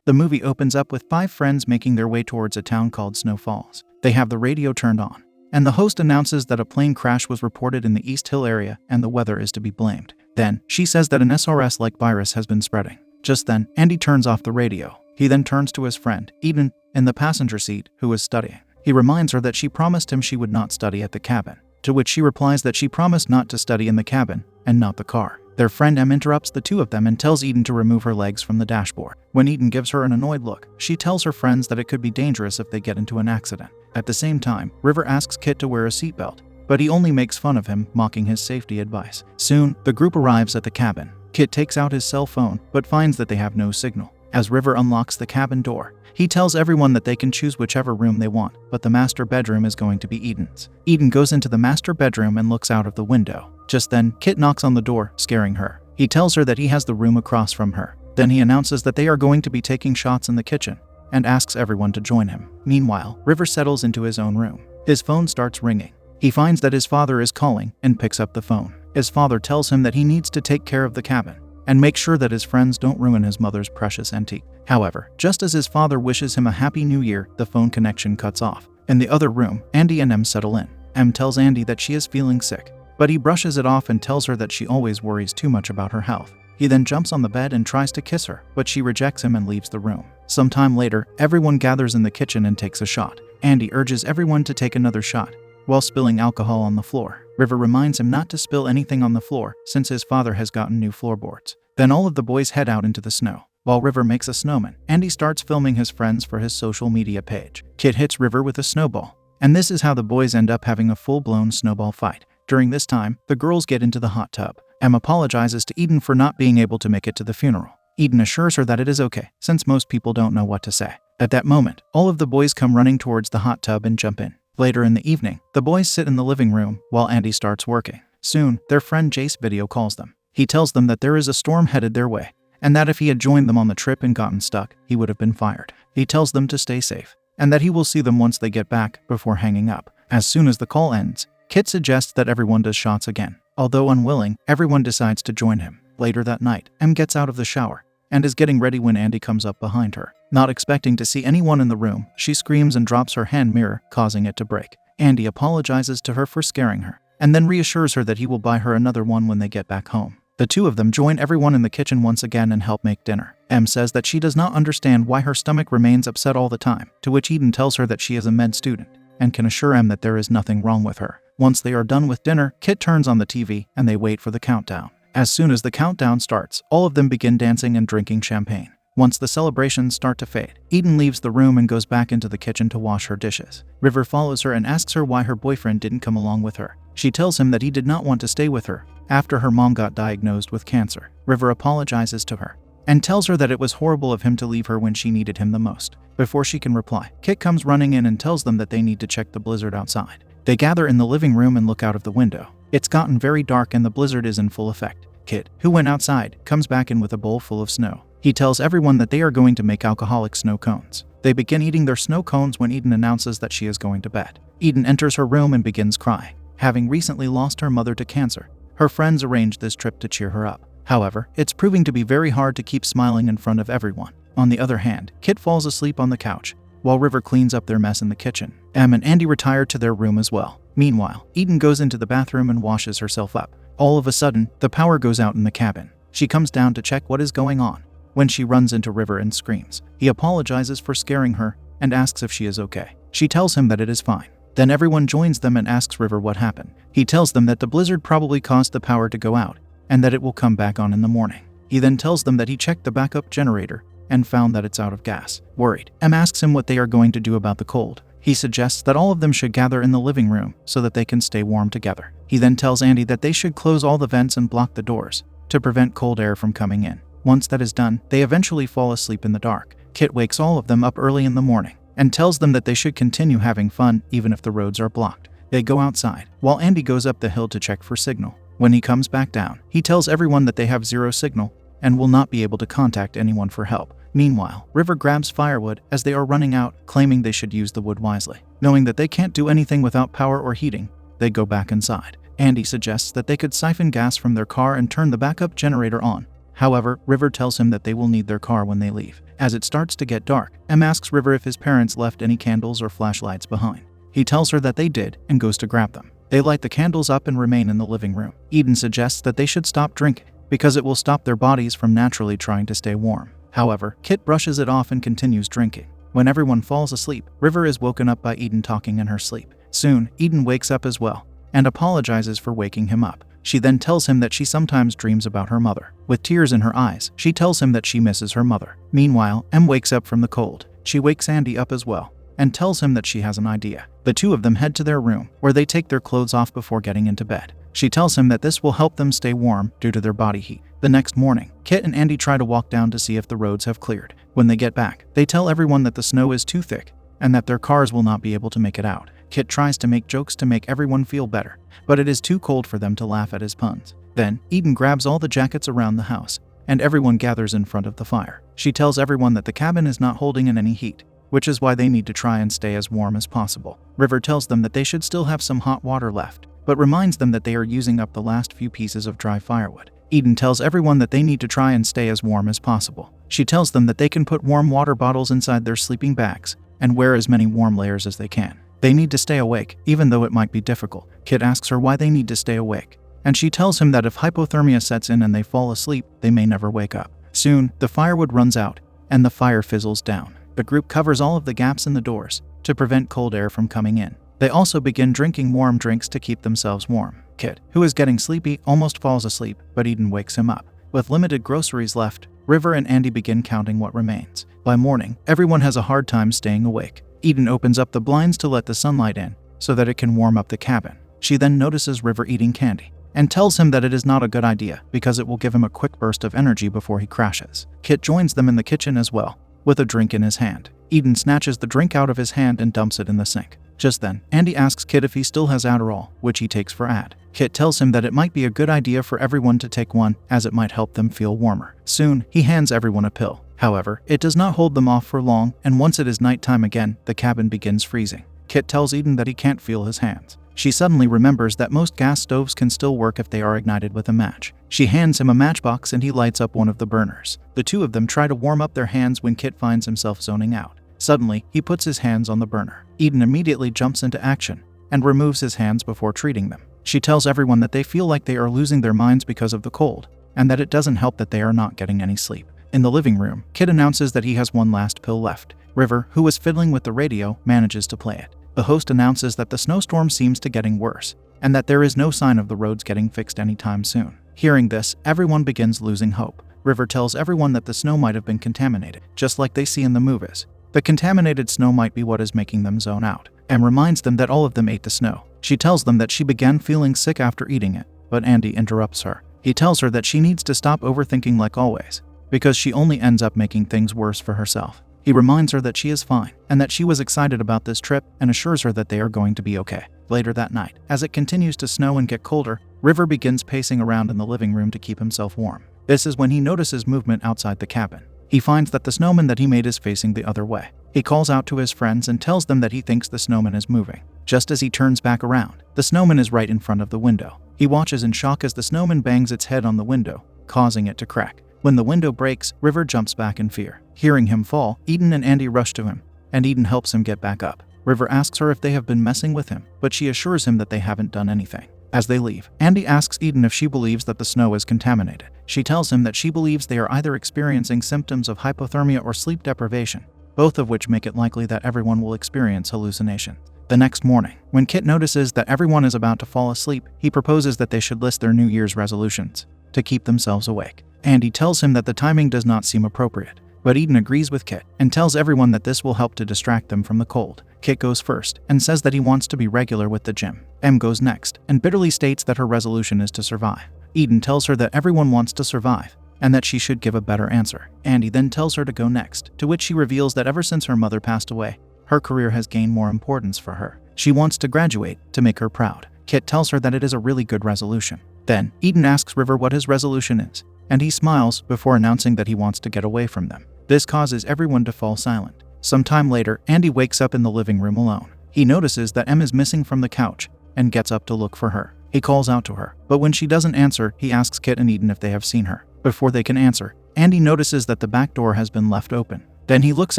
The movie opens up with 5 friends making their way towards a town called Snow Falls. They have the radio turned on, and the host announces that a plane crash was reported in the East Hill area and the weather is to be blamed. Then, she says that an SRS-like virus has been spreading. Just then, Andy turns off the radio. He then turns to his friend, Eden, in the passenger seat, who is studying. He reminds her that she promised him she would not study at the cabin, to which she replies that she promised not to study in the cabin and not the car. Their friend Em interrupts the two of them and tells Eden to remove her legs from the dashboard. When Eden gives her an annoyed look, she tells her friends that it could be dangerous if they get into an accident. At the same time, River asks Kit to wear a seatbelt, but he only makes fun of him, mocking his safety advice. Soon, the group arrives at the cabin. Kit takes out his cell phone, but finds that they have no signal. As River unlocks the cabin door, he tells everyone that they can choose whichever room they want, but the master bedroom is going to be Eden's. Eden goes into the master bedroom and looks out of the window. Just then, Kit knocks on the door, scaring her. He tells her that he has the room across from her. Then he announces that they are going to be taking shots in the kitchen, and asks everyone to join him. Meanwhile, River settles into his own room. His phone starts ringing. He finds that his father is calling and picks up the phone. His father tells him that he needs to take care of the cabin and make sure that his friends don't ruin his mother's precious antique. However, just as his father wishes him a happy new year, the phone connection cuts off. In the other room, Andy and Em settle in. Em tells Andy that she is feeling sick, but he brushes it off and tells her that she always worries too much about her health. He then jumps on the bed and tries to kiss her, but she rejects him and leaves the room. Sometime later, everyone gathers in the kitchen and takes a shot. Andy urges everyone to take another shot, while spilling alcohol on the floor. River reminds him not to spill anything on the floor, since his father has gotten new floorboards. Then all of the boys head out into the snow. While River makes a snowman, Andy starts filming his friends for his social media page. Kit hits River with a snowball, and this is how the boys end up having a full-blown snowball fight. During this time, the girls get into the hot tub. Em apologizes to Eden for not being able to make it to the funeral. Eden assures her that it is okay, since most people don't know what to say. At that moment, all of the boys come running towards the hot tub and jump in. Later in the evening, the boys sit in the living room while Andy starts working. Soon, their friend Jace video calls them. He tells them that there is a storm headed their way, and that if he had joined them on the trip and gotten stuck, he would have been fired. He tells them to stay safe, and that he will see them once they get back, before hanging up. As soon as the call ends, Kit suggests that everyone does shots again. Although unwilling, everyone decides to join him. Later that night, Em gets out of the shower and is getting ready when Andy comes up behind her. Not expecting to see anyone in the room, she screams and drops her hand mirror, causing it to break. Andy apologizes to her for scaring her, and then reassures her that he will buy her another one when they get back home. The two of them join everyone in the kitchen once again and help make dinner. Em says that she does not understand why her stomach remains upset all the time, to which Eden tells her that she is a med student, and can assure Em that there is nothing wrong with her. Once they are done with dinner, Kit turns on the TV, and they wait for the countdown. As soon as the countdown starts, all of them begin dancing and drinking champagne. Once the celebrations start to fade, Eden leaves the room and goes back into the kitchen to wash her dishes. River follows her and asks her why her boyfriend didn't come along with her. She tells him that he did not want to stay with her after her mom got diagnosed with cancer. River apologizes to her and tells her that it was horrible of him to leave her when she needed him the most. Before she can reply, Kit comes running in and tells them that they need to check the blizzard outside. They gather in the living room and look out of the window. It's gotten very dark and the blizzard is in full effect. Kit, who went outside, comes back in with a bowl full of snow. He tells everyone that they are going to make alcoholic snow cones. They begin eating their snow cones when Eden announces that she is going to bed. Eden enters her room and begins crying. Having recently lost her mother to cancer, her friends arranged this trip to cheer her up. However, it's proving to be very hard to keep smiling in front of everyone. On the other hand, Kit falls asleep on the couch, while River cleans up their mess in the kitchen. Em and Andy retire to their room as well. Meanwhile, Eden goes into the bathroom and washes herself up. All of a sudden, the power goes out in the cabin. She comes down to check what is going on, when she runs into River and screams. He apologizes for scaring her and asks if she is okay. She tells him that it is fine. Then everyone joins them and asks River what happened. He tells them that the blizzard probably caused the power to go out and that it will come back on in the morning. He then tells them that he checked the backup generator and found that it's out of gas. Worried, Em asks him what they are going to do about the cold. He suggests that all of them should gather in the living room so that they can stay warm together. He then tells Andy that they should close all the vents and block the doors to prevent cold air from coming in. Once that is done, they eventually fall asleep in the dark. Kit wakes all of them up early in the morning and tells them that they should continue having fun even if the roads are blocked. They go outside, while Andy goes up the hill to check for signal. When he comes back down, he tells everyone that they have zero signal and will not be able to contact anyone for help. Meanwhile, River grabs firewood as they are running out, claiming they should use the wood wisely. Knowing that they can't do anything without power or heating, they go back inside. Andy suggests that they could siphon gas from their car and turn the backup generator on. However, River tells him that they will need their car when they leave. As it starts to get dark, Em asks River if his parents left any candles or flashlights behind. He tells her that they did and goes to grab them. They light the candles up and remain in the living room. Eden suggests that they should stop drinking because it will stop their bodies from naturally trying to stay warm. However, Kit brushes it off and continues drinking. When everyone falls asleep, River is woken up by Eden talking in her sleep. Soon, Eden wakes up as well and apologizes for waking him up. She then tells him that she sometimes dreams about her mother. With tears in her eyes, she tells him that she misses her mother. Meanwhile, Em wakes up from the cold. She wakes Andy up as well and tells him that she has an idea. The two of them head to their room, where they take their clothes off before getting into bed. She tells him that this will help them stay warm due to their body heat. The next morning, Kit and Andy try to walk down to see if the roads have cleared. When they get back, they tell everyone that the snow is too thick and that their cars will not be able to make it out. Kit tries to make jokes to make everyone feel better, but it is too cold for them to laugh at his puns. Then, Eden grabs all the jackets around the house, and everyone gathers in front of the fire. She tells everyone that the cabin is not holding in any heat, which is why they need to try and stay as warm as possible. River tells them that they should still have some hot water left, but reminds them that they are using up the last few pieces of dry firewood. Eden tells everyone that they need to try and stay as warm as possible. She tells them that they can put warm water bottles inside their sleeping bags and wear as many warm layers as they can. They need to stay awake, even though it might be difficult. Kit asks her why they need to stay awake, and she tells him that if hypothermia sets in and they fall asleep, they may never wake up. Soon, the firewood runs out, and the fire fizzles down. The group covers all of the gaps in the doors to prevent cold air from coming in. They also begin drinking warm drinks to keep themselves warm. Kit, who is getting sleepy, almost falls asleep, but Eden wakes him up. With limited groceries left, River and Andy begin counting what remains. By morning, everyone has a hard time staying awake. Eden opens up the blinds to let the sunlight in so that it can warm up the cabin. She then notices River eating candy and tells him that it is not a good idea because it will give him a quick burst of energy before he crashes. Kit joins them in the kitchen as well, with a drink in his hand. Eden snatches the drink out of his hand and dumps it in the sink. Just then, Andy asks Kit if he still has Adderall, which he takes for Ad. Kit tells him that it might be a good idea for everyone to take one, as it might help them feel warmer. Soon, he hands everyone a pill. However, it does not hold them off for long, and once it is nighttime again, the cabin begins freezing. Kit tells Eden that he can't feel his hands. She suddenly remembers that most gas stoves can still work if they are ignited with a match. She hands him a matchbox and he lights up one of the burners. The two of them try to warm up their hands when Kit finds himself zoning out. Suddenly, he puts his hands on the burner. Eden immediately jumps into action and removes his hands before treating them. She tells everyone that they feel like they are losing their minds because of the cold, and that it doesn't help that they are not getting any sleep. In the living room, Kit announces that he has one last pill left. River, who was fiddling with the radio, manages to play it. The host announces that the snowstorm seems to getting worse, and that there is no sign of the roads getting fixed anytime soon. Hearing this, everyone begins losing hope. River tells everyone that the snow might have been contaminated, just like they see in the movies. The contaminated snow might be what is making them zone out, and reminds them that all of them ate the snow. She tells them that she began feeling sick after eating it, but Andy interrupts her. He tells her that she needs to stop overthinking like always, because she only ends up making things worse for herself. He reminds her that she is fine, and that she was excited about this trip, and assures her that they are going to be okay. Later that night, as it continues to snow and get colder, River begins pacing around in the living room to keep himself warm. This is when he notices movement outside the cabin. He finds that the snowman that he made is facing the other way. He calls out to his friends and tells them that he thinks the snowman is moving. Just as he turns back around, the snowman is right in front of the window. He watches in shock as the snowman bangs its head on the window, causing it to crack. When the window breaks, River jumps back in fear. Hearing him fall, Eden and Andy rush to him, and Eden helps him get back up. River asks her if they have been messing with him, but she assures him that they haven't done anything. As they leave, Andy asks Eden if she believes that the snow is contaminated. She tells him that she believes they are either experiencing symptoms of hypothermia or sleep deprivation, both of which make it likely that everyone will experience hallucinations. The next morning, when Kit notices that everyone is about to fall asleep, he proposes that they should list their New Year's resolutions to keep themselves awake. Andy tells him that the timing does not seem appropriate, but Eden agrees with Kit and tells everyone that this will help to distract them from the cold. Kit goes first and says that he wants to be regular with the gym. Em goes next and bitterly states that her resolution is to survive. Eden tells her that everyone wants to survive and that she should give a better answer. Andy then tells her to go next, to which she reveals that ever since her mother passed away, her career has gained more importance for her. She wants to graduate to make her proud. Kit tells her that it is a really good resolution. Then, Eden asks River what his resolution is, and he smiles before announcing that he wants to get away from them. This causes everyone to fall silent. Some time later, Andy wakes up in the living room alone. He notices that Em is missing from the couch and gets up to look for her. He calls out to her, but when she doesn't answer, he asks Kit and Eden if they have seen her. Before they can answer, Andy notices that the back door has been left open. Then he looks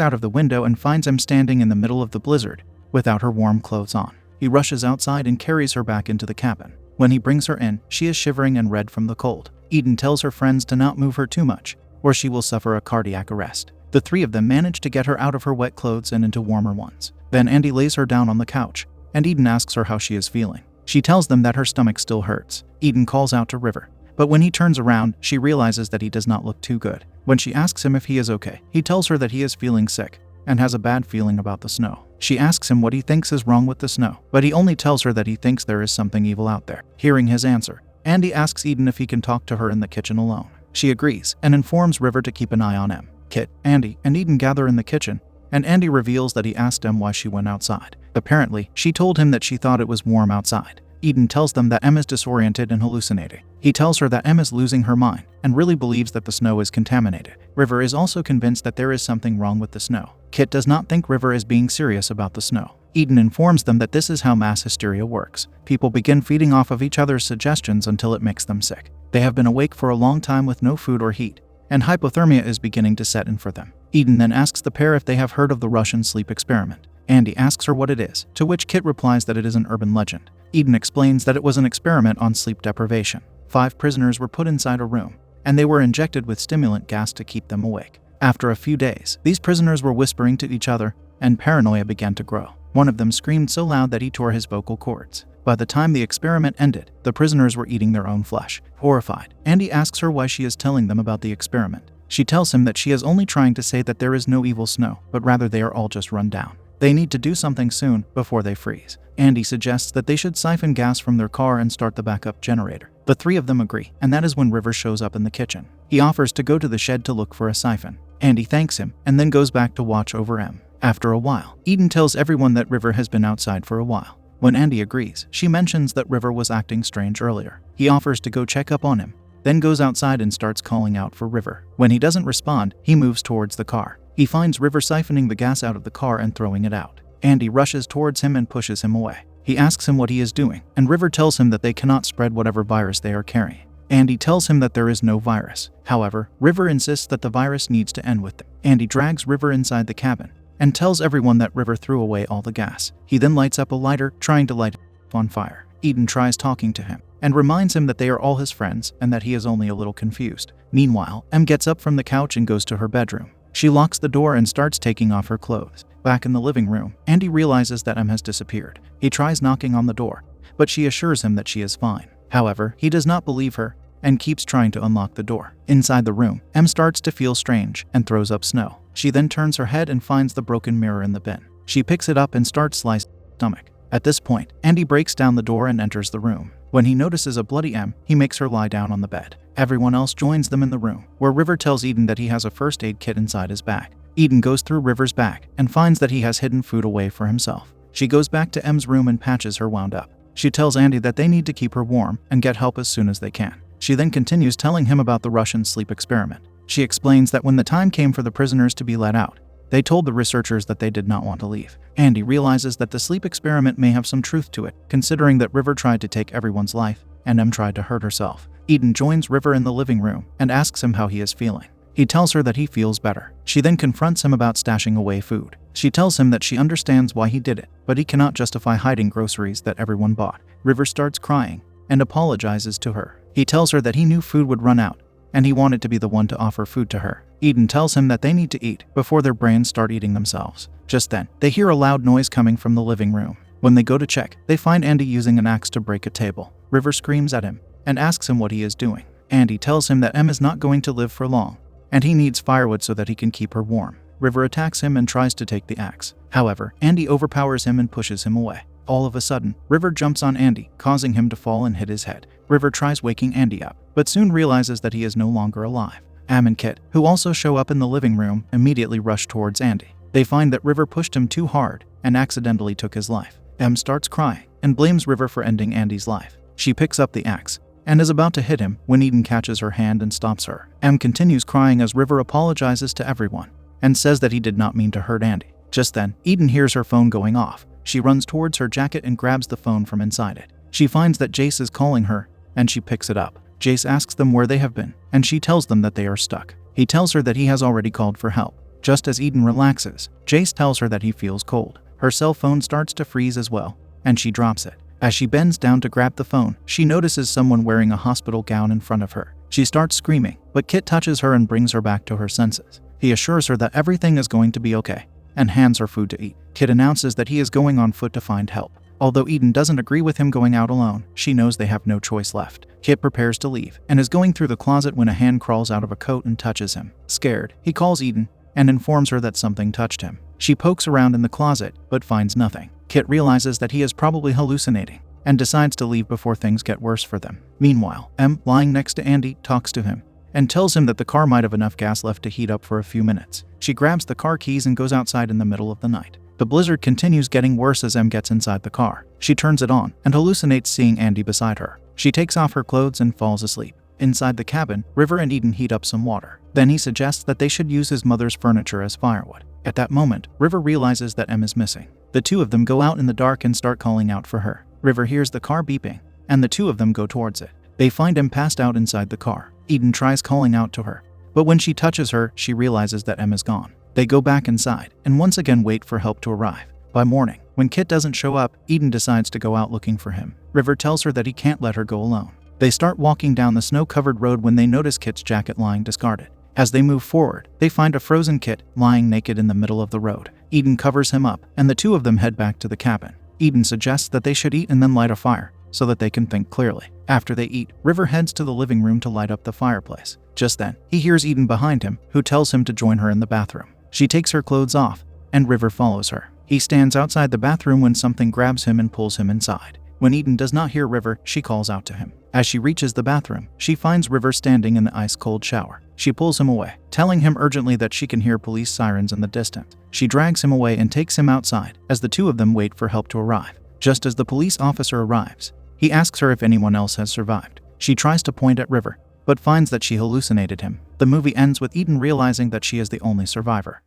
out of the window and finds Em standing in the middle of the blizzard, without her warm clothes on. He rushes outside and carries her back into the cabin. When he brings her in, she is shivering and red from the cold. Eden tells her friends to not move her too much, or she will suffer a cardiac arrest. The three of them manage to get her out of her wet clothes and into warmer ones. Then Andy lays her down on the couch, and Eden asks her how she is feeling. She tells them that her stomach still hurts. Eden calls out to River, but when he turns around, she realizes that he does not look too good. When she asks him if he is okay, he tells her that he is feeling sick and has a bad feeling about the snow. She asks him what he thinks is wrong with the snow, but he only tells her that he thinks there is something evil out there. Hearing his answer, Andy asks Eden if he can talk to her in the kitchen alone. She agrees and informs River to keep an eye on him. Kit, Andy, and Eden gather in the kitchen, and Andy reveals that he asked Em why she went outside. Apparently, she told him that she thought it was warm outside. Eden tells them that Em is disoriented and hallucinating. He tells her that Em is losing her mind and really believes that the snow is contaminated. River is also convinced that there is something wrong with the snow. Kit does not think River is being serious about the snow. Eden informs them that this is how mass hysteria works. People begin feeding off of each other's suggestions until it makes them sick. They have been awake for a long time with no food or heat, and hypothermia is beginning to set in for them. Eden then asks the pair if they have heard of the Russian sleep experiment. Andy asks her what it is, to which Kit replies that it is an urban legend. Eden explains that it was an experiment on sleep deprivation. 5 prisoners were put inside a room, and they were injected with stimulant gas to keep them awake. After a few days, these prisoners were whispering to each other, and paranoia began to grow. One of them screamed so loud that he tore his vocal cords. By the time the experiment ended, the prisoners were eating their own flesh. Horrified, Andy asks her why she is telling them about the experiment. She tells him that she is only trying to say that there is no evil snow, but rather they are all just run down. They need to do something soon before they freeze. Andy suggests that they should siphon gas from their car and start the backup generator. The three of them agree, and that is when River shows up in the kitchen. He offers to go to the shed to look for a siphon. Andy thanks him and then goes back to watch over Em. After a while, Eden tells everyone that River has been outside for a while. When Andy agrees, she mentions that River was acting strange earlier. He offers to go check up on him, then goes outside and starts calling out for River. When he doesn't respond, he moves towards the car. He finds River siphoning the gas out of the car and throwing it out. Andy rushes towards him and pushes him away. He asks him what he is doing, and River tells him that they cannot spread whatever virus they are carrying. Andy tells him that there is no virus. However, River insists that the virus needs to end with them. Andy drags River inside the cabin and tells everyone that River threw away all the gas. He then lights up a lighter, trying to light it on fire. Eden tries talking to him and reminds him that they are all his friends and that he is only a little confused. Meanwhile, Em gets up from the couch and goes to her bedroom. She locks the door and starts taking off her clothes. Back in the living room, Andy realizes that Em has disappeared. He tries knocking on the door, but she assures him that she is fine. However, he does not believe her and keeps trying to unlock the door. Inside the room, Em starts to feel strange and throws up snow. She then turns her head and finds the broken mirror in the bin. She picks it up and starts slicing her stomach. At this point, Andy breaks down the door and enters the room. When he notices a bloody Em, he makes her lie down on the bed. Everyone else joins them in the room, where River tells Eden that he has a first aid kit inside his bag. Eden goes through River's bag and finds that he has hidden food away for himself. She goes back to Em's room and patches her wound up. She tells Andy that they need to keep her warm and get help as soon as they can. She then continues telling him about the Russian sleep experiment. She explains that when the time came for the prisoners to be let out, they told the researchers that they did not want to leave. Andy realizes that the sleep experiment may have some truth to it, considering that River tried to take everyone's life and Em tried to hurt herself. Eden joins River in the living room and asks him how he is feeling. He tells her that he feels better. She then confronts him about stashing away food. She tells him that she understands why he did it, but he cannot justify hiding groceries that everyone bought. River starts crying and apologizes to her. He tells her that he knew food would run out, and he wanted to be the one to offer food to her. Eden tells him that they need to eat before their brains start eating themselves. Just then, they hear a loud noise coming from the living room. When they go to check, they find Andy using an axe to break a table. River screams at him and asks him what he is doing. Andy tells him that Em is not going to live for long, and he needs firewood so that he can keep her warm. River attacks him and tries to take the axe. However, Andy overpowers him and pushes him away. All of a sudden, River jumps on Andy, causing him to fall and hit his head. River tries waking Andy up, but soon realizes that he is no longer alive. Em and Kit, who also show up in the living room, immediately rush towards Andy. They find that River pushed him too hard and accidentally took his life. Em starts crying and blames River for ending Andy's life. She picks up the axe and is about to hit him when Eden catches her hand and stops her. Em continues crying as River apologizes to everyone and says that he did not mean to hurt Andy. Just then, Eden hears her phone going off. She runs towards her jacket and grabs the phone from inside it. She finds that Jace is calling her, and she picks it up. Jace asks them where they have been, and she tells them that they are stuck. He tells her that he has already called for help. Just as Eden relaxes, Jace tells her that he feels cold. Her cell phone starts to freeze as well, and she drops it. As she bends down to grab the phone, she notices someone wearing a hospital gown in front of her. She starts screaming, but Kit touches her and brings her back to her senses. He assures her that everything is going to be okay, and hands her food to eat. Kit announces that he is going on foot to find help. Although Eden doesn't agree with him going out alone, she knows they have no choice left. Kit prepares to leave, and is going through the closet when a hand crawls out of a coat and touches him. Scared, he calls Eden, and informs her that something touched him. She pokes around in the closet, but finds nothing. Kit realizes that he is probably hallucinating, and decides to leave before things get worse for them. Meanwhile, Em, lying next to Andy, talks to him, and tells him that the car might have enough gas left to heat up for a few minutes. She grabs the car keys and goes outside in the middle of the night. The blizzard continues getting worse as Em gets inside the car. She turns it on, and hallucinates seeing Andy beside her. She takes off her clothes and falls asleep. Inside the cabin, River and Eden heat up some water. Then he suggests that they should use his mother's furniture as firewood. At that moment, River realizes that Em is missing. The two of them go out in the dark and start calling out for her. River hears the car beeping, and the two of them go towards it. They find Em passed out inside the car. Eden tries calling out to her, but when she touches her, she realizes that Em is gone. They go back inside, and once again wait for help to arrive. By morning, when Kit doesn't show up, Eden decides to go out looking for him. River tells her that he can't let her go alone. They start walking down the snow-covered road when they notice Kit's jacket lying discarded. As they move forward, they find a frozen Kit lying naked in the middle of the road. Eden covers him up, and the two of them head back to the cabin. Eden suggests that they should eat and then light a fire, so that they can think clearly. After they eat, River heads to the living room to light up the fireplace. Just then, he hears Eden behind him, who tells him to join her in the bathroom. She takes her clothes off, and River follows her. He stands outside the bathroom when something grabs him and pulls him inside. When Eden does not hear River, she calls out to him. As she reaches the bathroom, she finds River standing in the ice-cold shower. She pulls him away, telling him urgently that she can hear police sirens in the distance. She drags him away and takes him outside, as the two of them wait for help to arrive. Just as the police officer arrives, he asks her if anyone else has survived. She tries to point at River, but finds that she hallucinated him. The movie ends with Eden realizing that she is the only survivor.